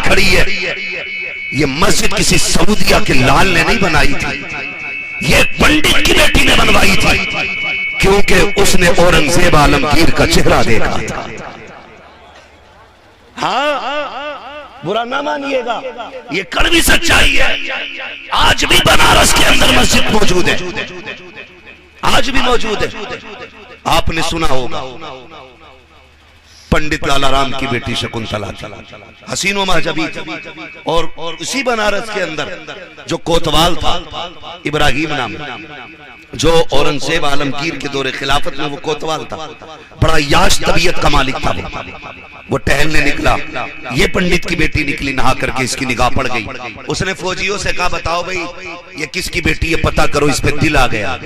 کھڑی ہے، یہ مسجد کسی سعودیہ کے لال نے نہیں بنائی تھی، یہ پنڈت کی بیٹی نے بنوائی تھی، کیونکہ اس نے اورنگزیب عالمگیر کا چہرہ دیکھا تھا۔ ہاں برا نہ مانیے گا، یہ کڑوی سچائی ہے۔ آج بھی بنارس کے اندر مسجد موجود ہے، آج بھی موجود ہے۔ آپ نے سنا ہوگا پنڈت لالا رام کی بیٹی شکنتلا تھی، حسین و محجبی تھی، اور اسی بنارس کے اندر جو کوتوال تھا ابراہیم نام، جو اورنگزیب عالمگیر کے دور خلافت میں وہ کوتوال تھا، بڑا یاش طبیعت کا مالک تھا، وہ ٹہلنے نکلا، یہ پنڈت کی بیٹی نکلی، نہا کر کے اس کی نگاہ پڑ گئی، اس نے فوجیوں سے کہا بتاؤ بھئی یہ کس کی بیٹی ہے، پتہ کرو، اس پہ دل آ گیا۔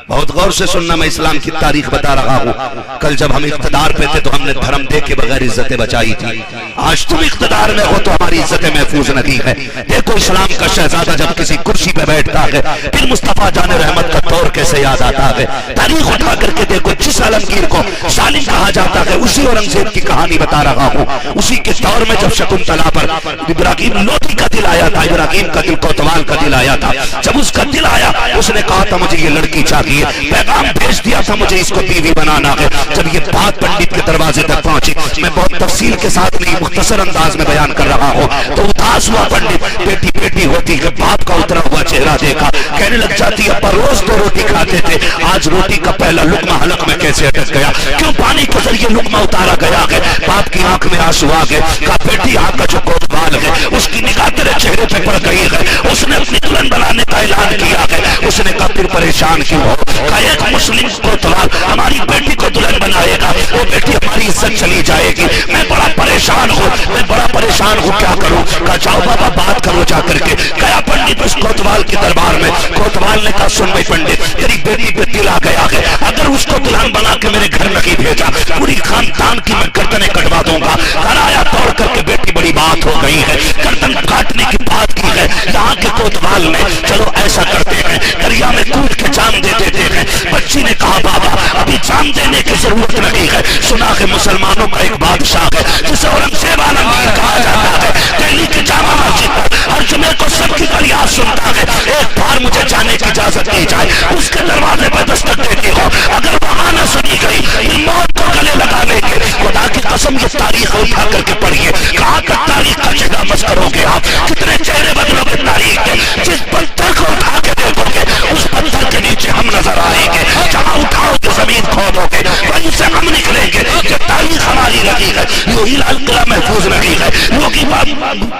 بہت غور سے سننا، میں اسلام کی تاریخ بتا رہا ہوں، کل جب ہم اقتدار پہ تھے تو ہم نے دھرم دے کے بغیر عزتیں بچائی تھی، آج تم اقتدار میں ہو تو ہماری عزتیں محفوظ نہیں ہے۔ دیکھو اسلام کا شہزادہ جب کسی کرسی پہ بیٹھتا ہے پھر مصطفیٰ جان رحمت کا دور کیسے یاد آتا ہے۔ تاریخ اٹھا کر کے دیکھو، جس عالمگیر کو ظالم کہا جاتا ہے اسی اورنگزیب کی کہانی بتا رہا ہوں۔ اسی کے دور میں جب شکنتلا پر ابراہیم لوٹی کا دل آیا تھا، ابراہیم کا دل کوتوال کا دل آیا تھا، جب اس کا دل آیا اس نے کہا تھا مجھے یہ لڑکی چاہیے، پیغام بھیج دیا تھا مجھے اس کو بیوی بنانا ہے۔ جب یہ بات پنڈت کے دروازے تک پہنچی، میں بہت تفصیل کے ساتھ نہیں مختصر انداز میں بیان کر رہا ہوں، تو اداس ہوا پنڈت، بیٹی بیٹی ہوتی ہے، باپ کا اترا ہوا چہرہ دیکھا، کہنے لگ جاتی ابا روز تو روٹی کھاتے تھے، آج روٹی کا پہلا لقمہ حلق میں کیسے اٹک گیا، کیوں پانی کے ذریعے لقمہ اتارا گیا ہے؟ باپ کی آنکھ میں آنسو آ گئے، کہا بیٹی آنکھ کا جو کوتوال ہے اس کی نگاہ تیرے چہرے پہ پڑ گئی ہے، اس نے اپنی دلہن بنانے کا اعلان کیا ہے۔ اس نے کہا پھر پریشان کیوں ہو؟ کہا ایک مسلم کوتوال ہماری بیٹی کو دلہن بنائے گا، وہ بیٹی ہماری عزت چلی جائے گی، میں بڑا پریشان ہوں، میں بڑا پریشان ہوں، کیا کروں؟ کہا جاؤ بابا بات کرو جا کر کے۔ گیا پنڈت اس کوتوال کے دربار میں، کوتوال نے کہا سن بھائی پنڈت، تیری بیٹی پہ دل آ گیا ہے، اگر اس کو دلہن بنا کے میرے گھر نہیں بھیجا پوری خاندان کی میں گردنیں کٹوا دوں گا۔ گھر آیا دوڑ کر کے، بیٹی بڑی بات ہو گئی ہے، گردن کاٹنے کی بات کی ہے یہاں کے کوتوال نے، چلو ایسا کرتے ہیں دریا میں کود کے جان دے دیتے ہیں۔ بچی نے کہا بابا ابھی جان دینے کی ضرورت نہیں ہے، سنا کہ مسلمانوں کا ایک بادشاہ ہے جسے اورنگزیب عالمگیر کہا جاتا ہے، دہلی کی جامع مسجد پر ہر جمعے کو سب کی فریاد سنتا ہے، ایک بار مجھے جانے کی اجازت دی جائے، اس کے دروازے پر دستک دیتی ہو، اگر وہاں نہ سنی گئی پھر موت کو گلے لگا لیں گے۔ خدا کی قسم یہ تاریخ اٹھا کر کے پڑھیے، کہاں تک تاریخ کا چہرہ مس کرو گے آپ، کتنے چہرے بدلو گے تاریخ کے، جس پتھر کو اٹھا کے دیکھو گے اس پتھر کے نیچے ہم نظر آئیں گے، جہاں اٹھاؤ گے زمین کھودو گے وہیں سے ہم نکلیں گے، یہ تاریخ ہماری لگی ہے، یوں ہی لال قلعہ محفوظ لگی ہے، یوں ہی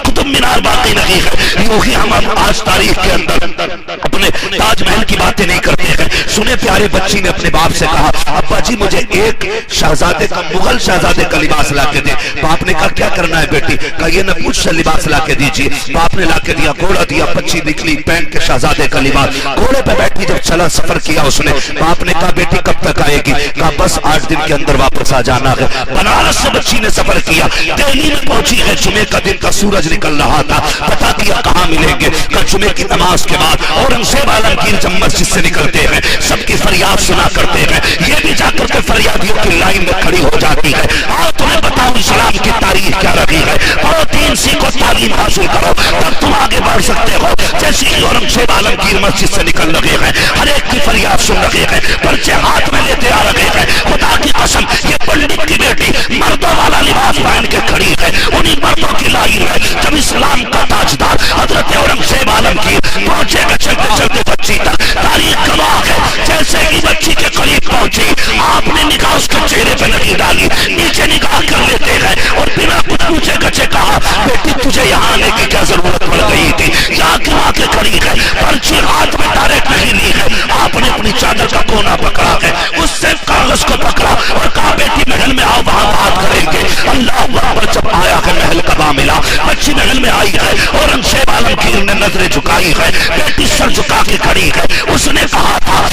قطب مینار باقی لگی ہے، یوں ہی ہم آج تاریخ کے اندر اپنے تاج محل کی باتیں نہیں کرتے ہیں۔ سنے پیارے بچی نے اپنے باپ سے کہا ابا جی مجھے ایک شہزادے کا، مغل شہزادے کا لباس لا کے دے۔ باپ نے کہا کیا کرنا ہے بیٹی؟ کہا یہ نہ مجھ سے لباس لا کے دیجیے۔ باپ نے لا کے دیا، گھوڑا دیا، بچی نکلی پہن کے شہزادے کا لباس، گھوڑے پہ بیٹھی جب چلا سفر کیا اس نے۔ باپ نے کہا بیٹی کب تک آئے گی؟ کہا بس 8 دن کے اندر واپس آ جانا ہے۔ بنارس سے بچی نے سفر کیا، دہلی میں پہنچی ہے، جمعے کا دن کا سورج نکل رہا تھا، پتا کیا کہاں ملیں گے؟ کہا جمعے کی نماز کے بعد اورنگزیب عالمگیر جب مسجد سے نکلتے ہیں سب کی فریاد سنا کرتے ہیں، یہ بھی جا کر کے فریادیوں کی لائن میں کھڑی ہو جاتی ہے۔ آؤ تمہیں بتاؤں اسلام کی تاریخ کیا رہی ہے، اور دین سیکھو، تعلیم حاصل کرو، تب تم آگے بڑھ سکتے ہو۔ جیسے ہی اورنگزیب عالمگیر مسجد سے نکل رہے ہیں، ہر ایک کی فریاد سن رہے ہیں، پرچے ہاتھ میں لیتے آ رہے ہیں، خدا کی قسم یہ پنڈت کی بیٹی مردوں والا لباس پہن کے کھڑی ہے، انہی مردوں کی لائن ہے۔ جب اسلام کا تاجدار حضرت اورنگزیب عالمگیر پہنچے گا چلتے چلتے بچی تک، تاریخ گواہ ہے، جیسے ہی بچی کے قریب پہنچی آپ نے نگاہ اس کے چہرے پہ نہیں ڈالی، نیچے نگاہ کر لیتے ہیں اور بنا کچھ پوچھے گچھے کہا بیٹی تجھے یہاں آنے کی کیا ضرورت پڑ گئی تھی، یہاں کیوں آ کے کھڑی ہے؟ پرچی ہاتھ میں ڈائریکٹ نہیں لی ہے، آپ نے اپنی چادر کا کونا پکڑا ہے، اس سے کاغذ کو پکڑا اور کہا بیٹی محل میں آؤ وہاں بات کریں گے۔ اللہ اکبر، جب آیا ہے محل کا معاملہ، بچی محل میں آئی ہے، اورنگزیب عالمگیر نے نظریں جھکائی ہے، بیٹی سر جھکا کے کھڑی ہے۔ اس نے کہا تھا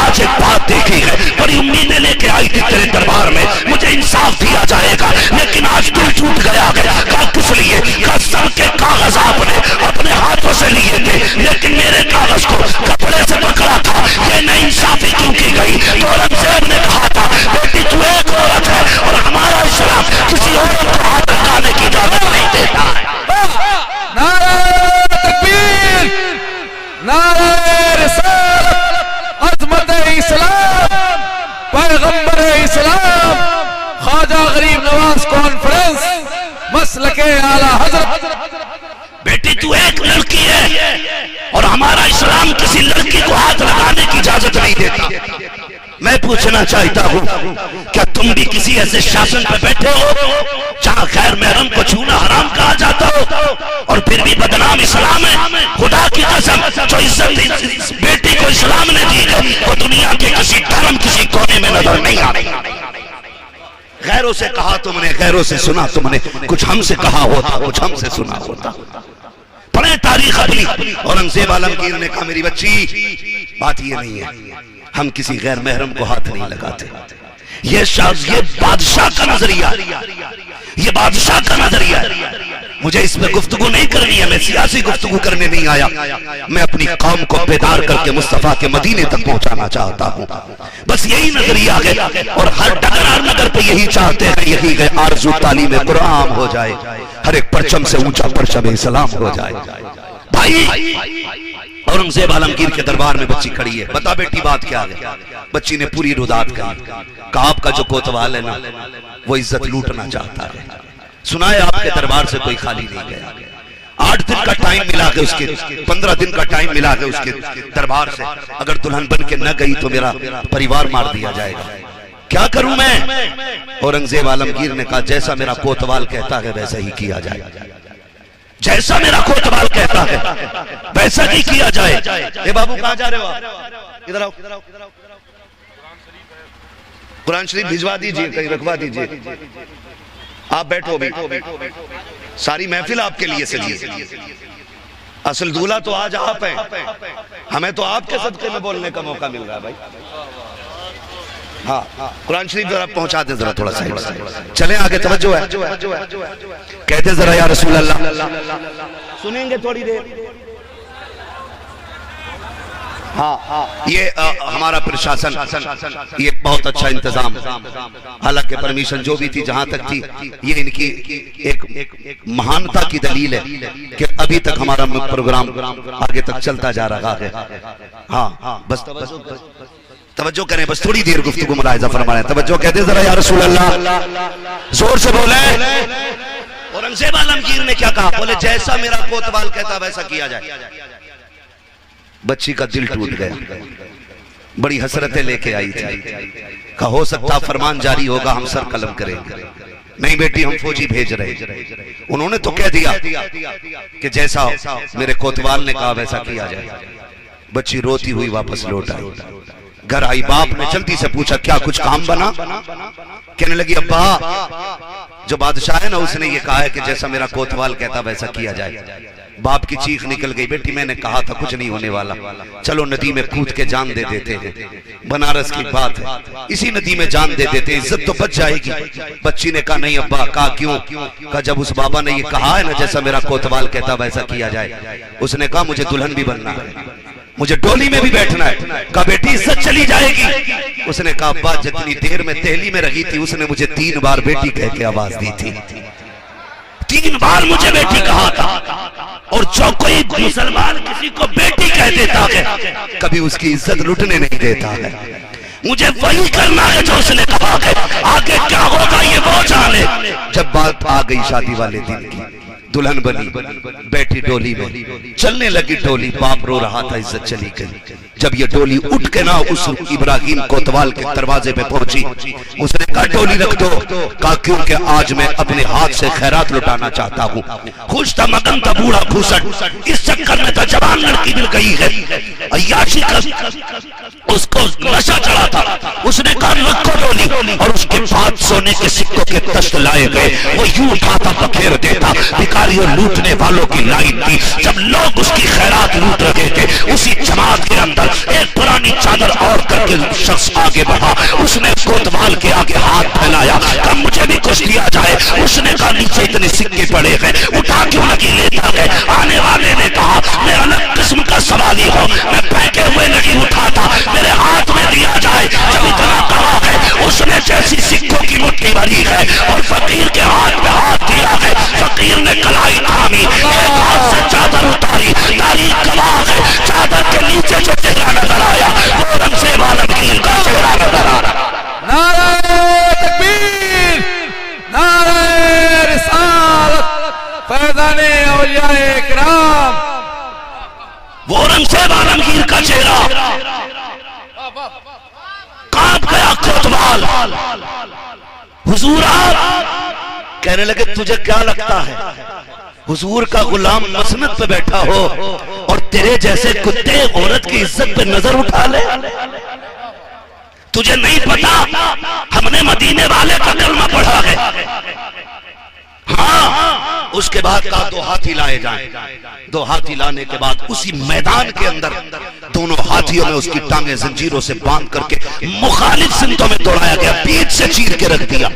آج ایک بات دیکھی ہے، بڑی امیدیں لے کے آئی تھی تیرے دربار میں، مجھے انصاف دیا جائے گا، لیکن آج دل ٹوٹ گیا ہے۔ کہا کس لیے؟ کہا سب کے کاغذ آپ نے اپنے ہاتھوں سے لیے تھے لیکن میرے کاغذ کو کپڑے سے پکڑا تھا، یہ نہ انصافی کیوں کی گئی؟ تو اورنگزیب نے کہا تھا بیٹی تو ایک عورت ہے اور ہمارا اسلام کسی عورت کو ہاتھ لگانے کی اجازت نہیں دیتا ہے۔ مسلک اعلی حضرت. بیٹی تو ایک لڑکی ہے اور ہمارا اسلام کسی لڑکی کو ہاتھ لگانے کی اجازت نہیں دیتا. میں پوچھنا چاہتا ہوں کیا تم بھی کسی ایسے شاسن پہ بیٹھے ہو جہاں غیر محرم کو چھونا حرام کہا جاتا ہو اور پھر بھی بدنام اسلام ہے؟ خدا کی قسم جو عزت اس بیٹی کو اسلام نے دی ہے وہ دنیا کے کسی دھرم کسی کونے میں نظر نہیں آ رہی. غیروں سے کہا تم نے، غیروں سے سنا تم نے، کچھ ہم سے کہا ہوتا کچھ ہم سے سنا ہوتا. پڑھیں تاریخ اپنی. اورنگزیب عالمگیر نے کہا میری بچی بات یہ نہیں ہے، ہم کسی غیر محرم کو ہاتھ نہیں لگاتے. یہ بادشاہ کا نظریہ، یہ بادشاہ کا نظریہ ہے. مجھے اس میں گفتگو نہیں کرنی ہے، میں سیاسی گفتگو کرنے نہیں آیا. میں اپنی قوم کو بیدار کر کے مصطفیٰ کے مدینے تک پہنچانا چاہتا ہوں. بس یہی نظریہ ہے اور ہر ڈگر ہر نگر پہ یہی چاہتے ہیں. یہی ہے آرزو تعلیم قرآن ہو جائے، ہر ایک پرچم سے اونچا پرچم اسلام ہو جائے. بھائی اورنگزیب عالمگیر کے دربار میں بچی کھڑی ہے. بتا بیٹی بات کیا ہے؟ بچی نے پوری رودات کہی. کہا آپ کا جو کوتوال ہے نا وہ عزت لوٹنا چاہتا ہے. سنا ہے آپ کے دربار سے کوئی خالی نہیں گیا. 8 دن کا ٹائم ملا کے اس کے 15 دن کا ٹائم ملا کے اس کے دربار سے اگر دلہن بن کے نہ گئی تو میرا پریوار مار دیا جائے گا. کیا کروں میں؟ اورنگزیب عالمگیر نے کہا جیسا میرا کوتوال کہتا ہے ویسا ہی کیا جائے. جیسا میرا کوتوال کہتا ہے ویسا ہی کیا جائے. اے بابو کہاں جا رہے ہو آپ؟ ادھر آؤ. قرآن شریف بھجوا دیجئے، کہیں رکھوا دیجئے. آپ بیٹھو بھی، ساری محفل آپ کے لیے سجی. اصل دولہا تو آج آپ ہیں، ہمیں تو آپ کے صدقے میں بولنے کا موقع مل رہا ہے. بھائی ہاں قرآن شریف ذرا پہنچا دیں، ذرا تھوڑا سا چلیں آگے. توجہ ہے، کہتے ذرا یا رسول اللہ. سنیں گے تھوڑی دیر؟ ہاں یہ ہمارا پرشاسن یہ بہت اچھا انتظام، حالانکہ پرمیشن جو بھی تھی جہاں تک تھی یہ ان کی ایک مہانتا کی دلیل ہے کہ ابھی تک ہمارا پروگرام آگے تک چلتا جا رہا ہے. ہاں بس توجہ کریں، بس تھوڑی دیر گفتگو ملاحظہ فرمائیں. توجہ کہتے ذرا یا رسول اللہ، زور سے بولیں. اورنگزیب عالمگیر نے کیا کہا؟ بولے جیسا میرا کوتوال کہتا ویسا کیا جائے. بچی کا دل ٹوٹ گیا، بڑی حسرتیں لے کے آئی تھی. کہا ہو سکتا فرمان جاری ہوگا ہم سر قلم کریں گے. نہیں بیٹی ہم فوجی بھیج رہے. انہوں نے تو کہہ دیا کہ جیسا میرے کوتوال نے کہا ویسا کیا جائے. بچی روتی ہوئی واپس لوٹ آئی. گھر آئی، باپ نے جلدی سے پوچھا کیا کچھ کام بنا؟ کہنے لگی ابا جو بادشاہ ہے نا اس نے یہ کہا ہے کہ جیسا میرا کوتوال کہتا ویسا کیا جائے. باپ کی چیخ نکل گئی، بیٹی میں نے کہا تھا کچھ نہیں ہونے والا، چلو ندی میں کود کے جان دے دیتے ہیں. بنارس کی بات ہے، اسی ندی میں جان دے دیتے ہیں، عزت تو بچ جائے گی. بچی نے کہا نہیں ابا. کہا کیوں؟ کہا جب اس بابا نے یہ کہا ہے نا جیسا میرا کوتوال کہتا ویسا کیا جائے، اس نے کہا مجھے دلہن بھی بننا ہے، مجھے ڈولی میں بھی بیٹھنا ہے. کہا بیٹی عزت چلی جائے گی. اس نے کہا ابا جتنی دیر میں دہلی میں رہی تھی اس نے مجھے 3 بار بیٹی کہہ کے آواز دی تھی. 3 بار مجھے بیٹی کہا تھا. اور جو کوئی مسلمان کسی کو بیٹی کہہ دیتا ہے کبھی اس کی عزت لٹنے نہیں دیتا ہے. مجھے وہی کرنا ہے جو اس نے کہا ہے. آگے کیا ہوگا یہ وہ جانے. جب بات آ گئی شادی والے دن کی، دلہن بنی، بیٹھی ڈولی میں، چلنے لگی ڈولی. باپ رو رہا تھا، عزت چلی گئی. جب یہ ڈولی اٹھ کے نہ اس ابراہیم کوتوال کے دروازے پہ پہنچی، اس نے کہا ڈولی رکھ دو. کہا کیونکہ آج میں اپنے ہاتھ سے خیرات لٹانا چاہتا ہوں. خوش تھا مگن تھا بوڑھا بھوسٹ، اس چکر میں تو جوان لڑکی مل گئی ہے. عیاشی کا اس کو نشہ چڑھا تھا. اس نے کہا رکھو ڈولی، اور اس کے بعد سونے کے سکوں کے تشت لائے گئے. وہ یوں اٹھاتا بکھیر دیتا. بھکاریوں لوٹنے والوں کی لائن تھی. جب لوگ اس کی خیرات لوٹ رہے تھے اسی جماعت کے اندر ایک پرانی چادر اور کر کے شخص آگے بڑھا. اس نے کوتوال کے آگے ہاتھ پھیلایا. کہا مجھے بھی کچھ دیا جائے. اس نے کہا نیچے اتنے سکے پڑے ہیں، اٹھا کیوں لگی لیتا ہے. آنے والے نے کہا میں الگ قسم کا سوالی ہوں، میں پھینکے ہوئے نہیں اٹھاتا، میرے ہاتھ میں دیا جائے. جب اتنا کہا ہے اس نے جیسی سکوں کی مٹھی بھری ہے اور فقیر کے ہاتھ میں ہاتھ دیا ہے. فقیر نے کلائی تھامی، ایک ہاتھ سے چادر اتاری. تاریخ گواہ ہے چادر کے نیچے جو چہرہ نظر آیا وہ اورنگزیب عالمگیر کا چہرہ نظر آ رہا. نعرہ تکبیر، نعرہ رسالت. اورنگزیب عالمگیر کا چہرہ کانپ گیا کوتوال. حضور آپ کہنے لگے تجھے کیا لگتا ہے حضور کا غلام مسند پہ بیٹھا ہو اور تیرے جیسے کتے عورت کی عزت پہ نظر اٹھا لے؟ تجھے نہیں پتا ہم نے مدینے والے کا کلمہ پڑھا ہے. ہاں اس کے بعد کہا 2 ہاتھی لائے جائیں. 2 ہاتھی لانے کے بعد اسی میدان کے اندر دونوں ہاتھیوں میں اس کی ٹانگیں زنجیروں سے باندھ کر کے مخالف سمتوں میں دوڑایا گیا, پیٹھ سے چیر کے رکھ دیا.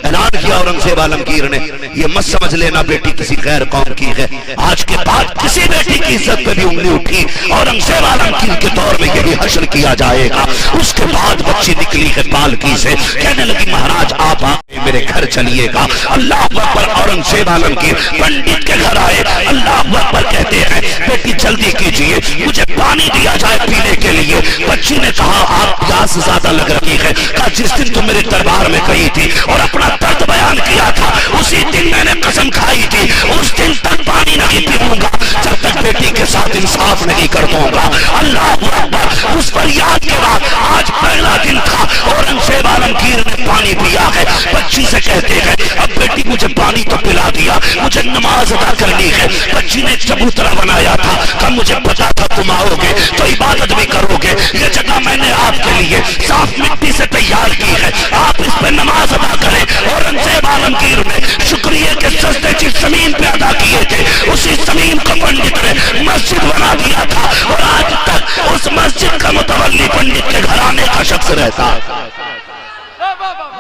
اعلان کیا اورنگزیب عالمگیر نے, یہ مت سمجھ لینا بیٹی کسی غیر قوم کی ہے, آج کے بعد کسی بیٹی کی عزت پہ بھی انگلی اٹھی اورنگزیب عالمگیر کے دور میں یہی حشر کیا جائے گا. اس کے بعد بچی نکلی ہے پالکی سے, کہنے لگی مہاراج آپ میرے گھر چلیے گا. اللہ اکبر. اورنگزیب عالمگیر پنڈت کے گھر آئے, اللہ اکبر کہتے ہیں بیٹی جلدی کیجئے مجھے پانی دیا جائے پینے کے لیے. بچی نے کہا آپ پیاس زیادہ لگ رہی ہے. کہا جس دن تم میرے دربار میں گئی تھی اور اپنا درد بیان کیا تھا اسی دن میں نے قسم کھائی تھی اس دن تک پانی نہیں پیوں گا جب تک بیٹی کے ساتھ انصاف نہیں کر دوں گا. اللہ اکبر. اس پر یاد کے بعد آج پہلا دن تھا اورنگزیب عالمگیر نے پانی پیا ہے. بچی سے کہتے ہیں اب بیٹی مجھے پانی تو پلا دیا, مجھے نماز ادا کرنی ہے. بچی نے چبوترا بنایا تھا, کہ مجھے پتا تھا تم آؤ گے تو عبادت بھی کرو گے. یہ جگہ میں نے آپ کے لیے صاف مٹی سے تیار کی ہے, آپ اس پہ نماز ادا کریں. اورنگزیب عالمگیر نے شکریہ کے سجدے جس زمین پہ ادا کیے تھے اسی زمین کو پنڈت نے مسجد بنا دیا تھا, اور آج تک اس مسجد کا متولی پنڈت کے گھرانے کا شخص رہتا ہے.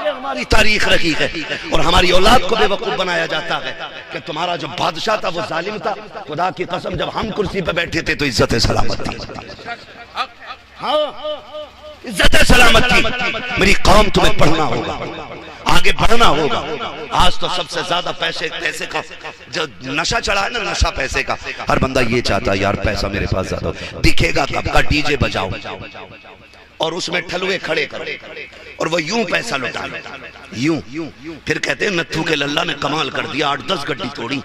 یہ ہماری تاریخ رہی ہے, اور ہماری اولاد کو بے وقوف بنایا جاتا ہے کہ تمہارا جو بادشاہ تھا وہ ظالم تھا. خدا کی قسم جب ہم کرسی پہ بیٹھے تھے تو عزت سلامت تھی. ہاں عزت سلامت تھی. میری قوم تمہیں پڑھنا ہوگا, آگے بڑھنا ہوگا. آج تو سب سے زیادہ پیسے کا جو نشہ چڑھا ہے نا, نشہ پیسے کا. ہر بندہ یہ چاہتا ہے یار پیسہ میرے پاس زیادہ دکھے گا کب کا ڈی جے بجاؤ اور اس میں ٹھلوے کھڑے کرو اور وہ یوں پیسہ لٹائیں یوں. پھر کہتے ہیں نتھو کے للہ نے کمال کر دیا, 8-10 گڈی توڑی.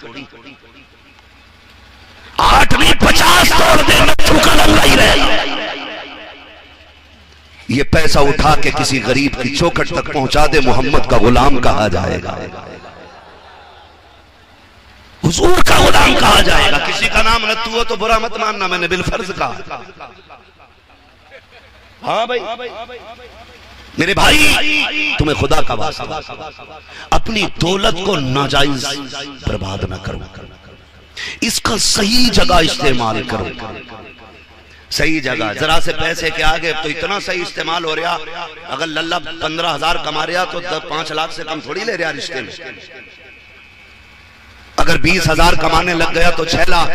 8 نہیں 50 توڑ دے نتھو کا للہ ہی رہے. یہ پیسہ اٹھا کے کسی غریب کی چوکھٹ تک پہنچا دے, محمد کا غلام کہا جائے گا, حضور کا غلام کہا جائے گا. کسی کا نام نتھو ہو تو برا مت ماننا, میں نے بالفرض کہا. ہاں بھائی میرے بھائی تمہیں خدا کا واسطہ اپنی دولت کو ناجائز برباد نہ کرو, اس کا صحیح جگہ استعمال کرو. صحیح جگہ ذرا سے پیسے کے آگے تو اتنا صحیح استعمال ہو رہا. اگر للہ 15,000 کما رہا تو 5 لاکھ سے کم تھوڑی لے رہا رشتے میں. اگر 20,000 کمانے لگ گیا تو 6 لاکھ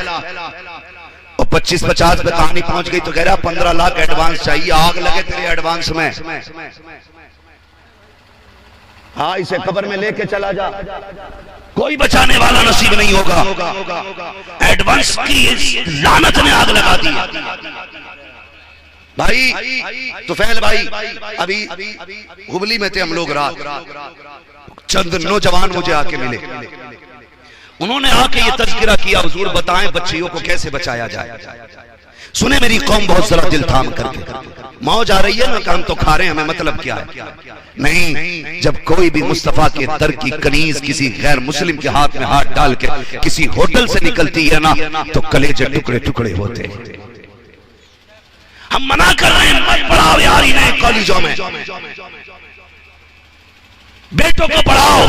اور 25-50 پہ کہانی پہنچ گئی تو کہہ رہا 15 لاکھ ایڈوانس چاہیے. آگ لگے تیرے ایڈوانس میں. ہاں اسے قبر میں لے کے چلا جا, کوئی بچانے والا نصیب نہیں ہوگا. ایڈوانس کی لعنت نے آگ لگا دی. بھائی طفیل بھائی ابھی ہبلی میں تھے ہم لوگ رات, چند نوجوان مجھے آ کے ملے. انہوں نے آ کے یہ تذکرہ کیا حضور بتائیں بچیوں کو کیسے بچایا جائے. سنیں میری قوم بہت ذرا دل تھام کر کے, موج آ رہی ہے نا کہ ہم تو کھا رہے ہیں, ہمیں مطلب کیا ہے نہیں. جب کوئی بھی مصطفیٰ کے در کی کنیز کسی غیر مسلم کے ہاتھ میں ہاتھ ڈال کے کسی ہوٹل سے نکلتی ہے نا تو کلیجے ٹکڑے ٹکڑے ہوتے ہیں. ہم منع کر رہے ہیں مت پڑھاؤ یار انہیں کالجوں میں, بیٹوں کو پڑھاؤ,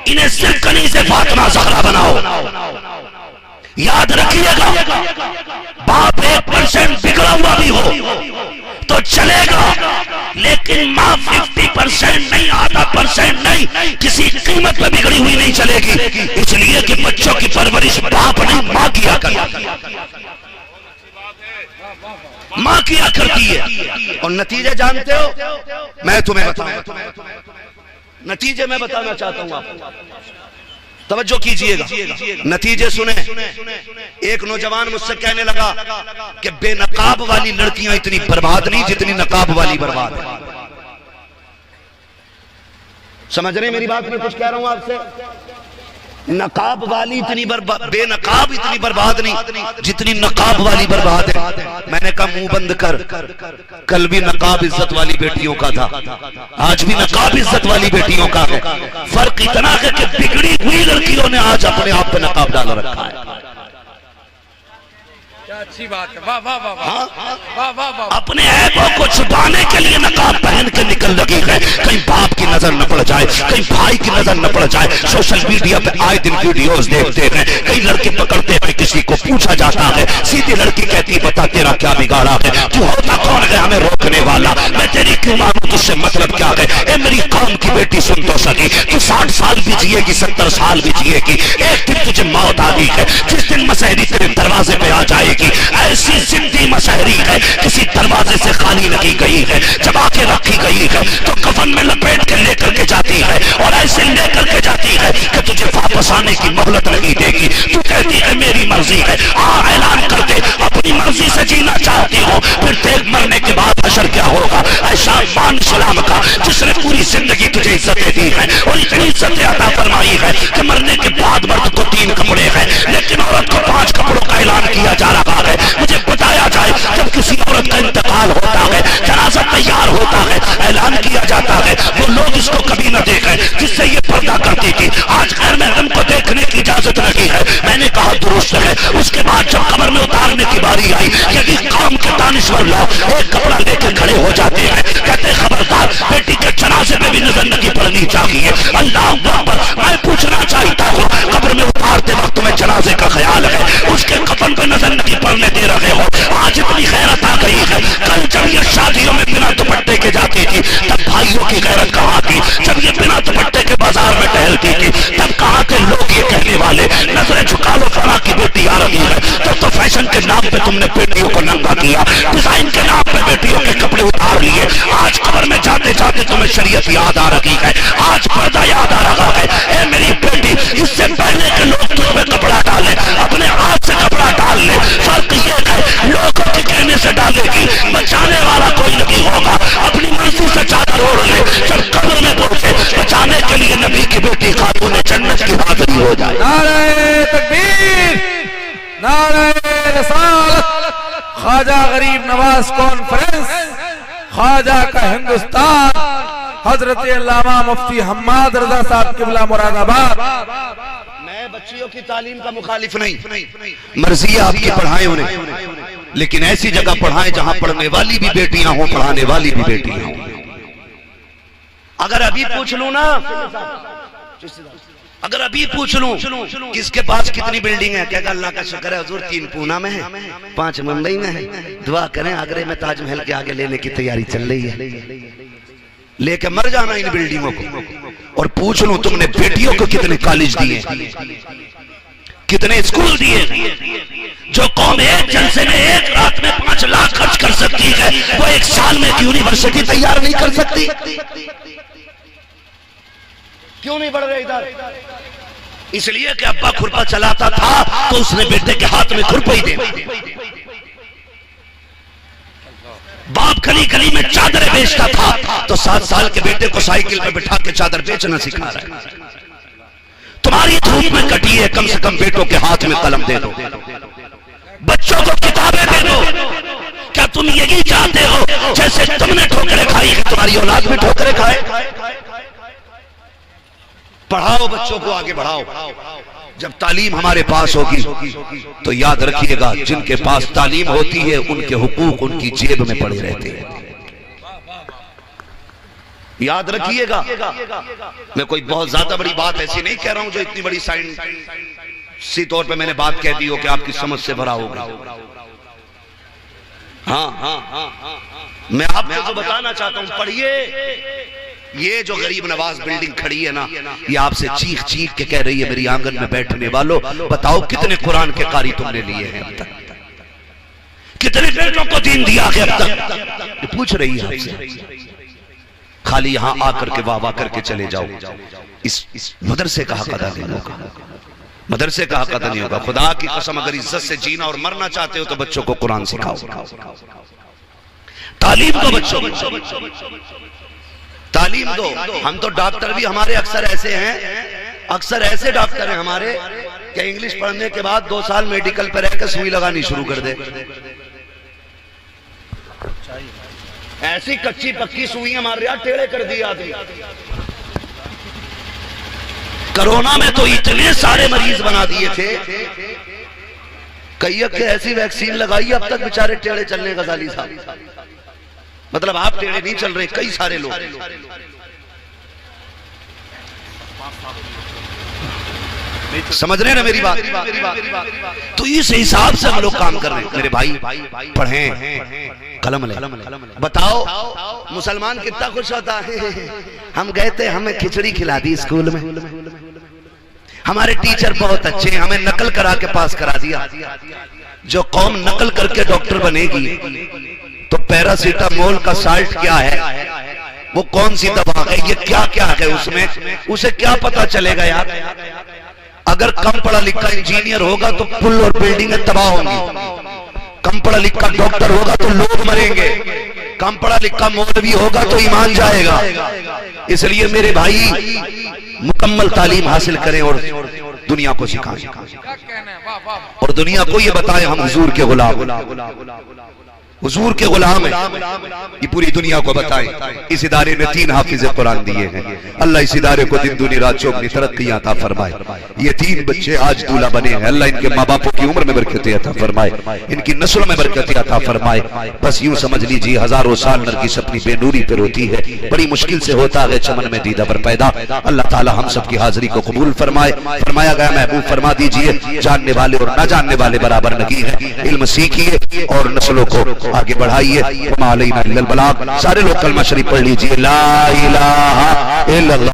انہیں صرف کنیز فاطمہ زہرا بناؤ. یاد رکھیے گا باپ 1% بگڑا ہوا بھی ہو تو چلے گا, لیکن ماں 50% نہیں, 0.5% نہیں, کسی قیمت پہ بگڑی ہوئی نہیں چلے گی. اس لیے کہ بچوں کی پرورش باپ نہیں ماں کیا کرتی, ماں کیا کرتی ہے. اور نتیجے جانتے ہو, میں تمہیں بتاؤں نتیجے میں بتانا چاہتا ہوں, آپ توجہ کیجئے گا, نتیجے سنیں. ایک نوجوان مجھ سے کہنے لگا کہ بے نقاب والی لڑکیاں اتنی برباد نہیں جتنی نقاب والی برباد ہے. سمجھ رہے میری بات میں کچھ کہہ رہا ہوں آپ سے؟ نقاب والی اتنی بے نقاب اتنی برباد نہیں جتنی نقاب والی برباد ہے. میں نے کہا منہ بند کر. کل بھی نقاب عزت والی بیٹیوں کا تھا, آج بھی نقاب عزت والی بیٹیوں کا ہے. فرق اتنا ہے کہ بگڑی ہوئی لڑکیوں نے آج اپنے آپ پہ نقاب ڈالا رکھا ہے. اچھی بات ہے. واہ واہ واہ واہ واہ. اپنے عیبوں کو چھپانے کے لیے نقاب پہن کے نکل لگی ہے. کہیں باپ کی نظر نہ پڑ جائے, کہیں بھائی کی نظر نہ پڑ جائے. سوشل میڈیا پہ آئے دن ویڈیوز دیکھتے ہیں, کئی لڑکے پکڑتے ہیں, کسی کو پوچھا جاتا ہے, سیدھی لڑکی کہتی ہے بتا تیرا کیا بگاڑا ہے, تو ہوتا کون ہے ہمیں روکنے والا, میں تیری کیوں مانوں, تجھ سے مطلب کیا ہے. اے میری قوم کی بیٹی سن تو سکی, تو 60 سال بھی جیے گی, 70 سال بھی جیے گی, ایک دن تجھے موت آ گئی ہے. جس دن مسحری تیرے دروازے پہ آ جائے گی, ایسی زندگی مسحری ہے کسی دروازے سے خالی لگی گئی ہے, جبا کے رکھی گئی ہے, تو کفن میں لپیٹ کے لے کر کے جاتی ہے, اور ایسے لے کر کے جاتی ہے کہ تجھے واپس آنے کی مہلت نہیں دے گی. تو کہتی ہے میری مرضی ہے, اعلان کر دے اپنی مرضی سے جینا چاہتی ہو, پھر دیکھ مرنے کے بعد حشر کیا ہوگا. ایسا مان سلام کا جس نے پوری زندگی تجھے عزتیں دی ہے, اور اتنی عزتیں عطا فرمائی ہے کہ مرنے کے بعد مرد کو 3 کپڑے ہیں, لیکن عورت کو 5 کپڑوں کا اعلان کیا جا رہا ہے. مجھے بتایا جائے جب کسی عورت کا انتقال ہوتا ہے, جنازہ تیار ہوتا ہے, اعلان کیا جاتا ہے, وہ لوگ اس کو کبھی نہ دیکھیں جس سے یہ پردہ کرتی تھی, آج غیر محرم کو دیکھنے کی اجازت نہیں ہے. میں نے کہا درست ہے. اس کے بعد جب قبر میں اتارنے کی باری آئی, یعنی قوم کے دانشور لوگ ایک کپڑا لے کے کھڑے ہو جاتے ہیں, کہتے خبردار بیٹی کے جنازے میں بھی نظر نہیں پڑنی چاہیے. اللہ اکبر. میں پوچھنا چاہتا ہوں, قبر میں اتارتے وقت تمہیں جنازے کا خیال ہے, اس کے کفن پہ نظر نہیں پڑنے دے رہے ہو. آج اتنی غیرت آ گئی ہے. کل جب یہ شادیوں میں بنا دوپٹے کے جاتی تھی تب بھائیوں کی غیرت کہاں تھی. جب یہ بنا دوپٹے کے بازار میں ٹہلتی تھی تب کہاں تھے لوگ یہ کہنے والے نظریں جھکا لو فلاں کی بیٹی آ رہی ہے. تو فیشن کے نام پہ تم نے بیٹیوں کو ننگا کیا, ڈیزائن کے نام پہ بیٹیوں کے کپڑے اتار لیے. آج قبر میں جاتے جاتے تمہیں شریعت یاد آ رہی ہے, آج پردہ یاد آ رہا ہے. اے میری بیٹی, اس سے پہلے کہ لوگ تم پہ کپڑا ڈالیں اپنے ہاتھ سے کپڑا ڈال لے. فرق یہ ہے لوگوں کے کہنے سے ڈالے گی, بچانے والا کوئی نہیں ہوگا. اپنی مرضی سے چادر اوڑھ لے, جب قبر میں پہنچے بچانے کے لیے نبی کی بیٹی خاتون جنت کی حاضری ہو جائے. نعرہ تکبیر, نعرہ رسالت. خواجہ غریب نواز کانفرنس, خواجہ کا ہندوستان, حضرت علامہ مفتی حماد رضا صاحب قبلہ مراد آباد. میں بچیوں کی تعلیم کا مخالف نہیں, مرضی ہے آپ کی پڑھائیں انہیں, لیکن ایسی جگہ پڑھائیں جہاں پڑھنے والی بھی بیٹیاں ہوں, پڑھانے والی بھی بیٹیاں ہوں. اگر ابھی پوچھ لوں نا, اگر ابھی پوچھ لوں کس کے پاس کتنی بلڈنگ ہے, کہے گا اللہ کا شکر ہے حضور 3 پونا میں ہے, 5 ممبئی میں ہے, دعا کریں آگرے میں تاج محل کے آگے لینے کی تیاری چل رہی ہے. لے کے مر جانا ان بلڈنگوں کو. اور پوچھ لوں تم نے بیٹیوں کو کتنے کالج دیے, کتنے اسکول دیے. جو قوم ایک جلسے میں ایک رات میں 5 لاکھ خرچ کر سکتی ہے, وہ 1 سال میں یونیورسٹی تیار نہیں کر سکتی. کیوں نہیں بڑھ رہے ادھر؟ اس لیے کہ ابا کھرپا چلاتا تھا تو اس نے بیٹے کے ہاتھ میں کھرپا ہی دے. باپ گلی گلی میں چادریں بیچتا تھا تو 7 سال کے بیٹے کو سائیکل پہ بٹھا کے چادر بیچنا سکھا رہا ہے. تمہاری دھوپ میں کٹی ہے, کم سے کم بیٹوں کے ہاتھ میں قلم دے دو, بچوں کو کتابیں دے دو. کیا تم یہی چاہتے ہو جیسے تم نے ٹھوکریں کھائی ہے تمہاری اولاد بھی ٹھوکریں کھائے؟ پڑھاؤ بچوں کو, آگے بڑھاؤ. جب تعلیم ہمارے پاس ہوگی تو یاد رکھیے گا جن کے پاس تعلیم ہوتی ہے ان کے حقوق ان کی جیب میں پڑے رہتے ہیں. یاد رکھیے گا. میں کوئی بہت زیادہ بڑی بات ایسی نہیں کہہ رہا ہوں جو اتنی بڑی سائنسی طور پہ میں نے بات کہہ دی ہو کہ آپ کی سمجھ سے بھرا ہوگا. ہاں میں آپ کو جو بتانا چاہتا ہوں, پڑھیے. یہ جو غریب نواز بلڈنگ کھڑی ہے نا, یہ آپ سے چیخ چیخ کے کہہ رہی ہے میری آنگن میں بیٹھنے والوں, بتاؤ کتنے قرآن کے قاری تم نے لیے ہیں اب تک, کتنے بیٹوں کو دین دیا ہے اب تک, یہ پوچھ رہی ہے آپ سے. خالی یہاں آ کر کے واہ واہ کر کے چلے جاؤ. اس مدرسے کا حق ادا نہیں ہوگا, مدرسے کا حق ادا نہیں ہوگا. خدا کی قسم اگر عزت سے جینا اور مرنا چاہتے ہو تو بچوں کو قرآن سکھاؤ, تعلیم دو بچوں کو, تعلیم دو. ہم تو ڈاکٹر بھی ہمارے اکثر ایسے ہیں اکثر ایسے ڈاکٹر ہیں ہمارے کہ انگلش پڑھنے کے بعد 2 سال میڈیکل پہ رہ کے سوئی لگانی شروع کر دے. ایسی کچی پکی سوئیاں مار رہا ٹیڑے کر دی آدمی. کرونا میں تو اتنے سارے مریض بنا دیے تھے. کئی کہ ایسی ویکسین لگائی اب تک بیچارے ٹیڑے چلنے غزالی صاحب. مطلب آپ ٹیڑے نہیں چل رہے, کئی سارے لوگ. سمجھ رہے ہیں نا میری بات؟ تو اس حساب سے ہم لوگ کام کر رہے ہیں. میرے بھائی پڑھیں, قلم لیں. بتاؤ مسلمان کتنا خوش ہوتا ہے. ہم گئے تھے, ہمیں کھچڑی کھلا دی اسکول میں, ہمارے ٹیچر بہت اچھے ہیں, ہمیں نقل کرا کے پاس کرا دیا. جو قوم نقل کر کے ڈاکٹر بنے گی تو پیراسیٹامول کا سالٹ کیا ہے, وہ کون سی دوا ہے, یہ کیا کیا ہے اس میں, اسے کیا پتا چلے گا یار. اگر کم پڑھا لکھا انجینئر ہوگا تو پل اور بلڈنگیں تباہ ہوں گی. کم پڑھا لکھا ڈاکٹر ہوگا تو لوگ مریں گے. کم پڑھا لکھا مولوی ہوگا تو ایمان جائے گا. اس لیے میرے بھائی مکمل تعلیم حاصل کریں اور دنیا کو سکھائیں, اور دنیا کو یہ بتائیں ہم حضور کے غلام, حضور کے غلام ہیں. یہ پوری دنیا کو بتائیں. اس ادارے نے 3 حافظ قرآن دیے ہیں. اللہ اس ادارے کو دن دنیا رات چوگنی ترقی عطا فرمائے. یہ 3 بچے آج دولہ بنے ہیں. اللہ ان کے ماں باپوں کی عمر میں برکت عطا فرمائے, ان کی نسلوں میں برکت عطا فرمائے. بس یوں سمجھ لیجیے ہزاروں سال نرگس اپنی بے نوری پہ روتی ہے, بڑی مشکل سے ہوتا ہے چمن میں دیدہ پر پیدا. اللہ تعالی ہم سب کی حاضری کو قبول فرمائے. فرمایا گیا محبوب فرما دیجئے جاننے والے اور نہ جاننے والے برابر نہیں ہیں. علم سیکھیے اور نسلوں کو آگے بڑھائیے. وما علینا الا البلاغ. سارے لوگ کلمہ شریف پڑھ لیجئے, لا الہ الا اللہ.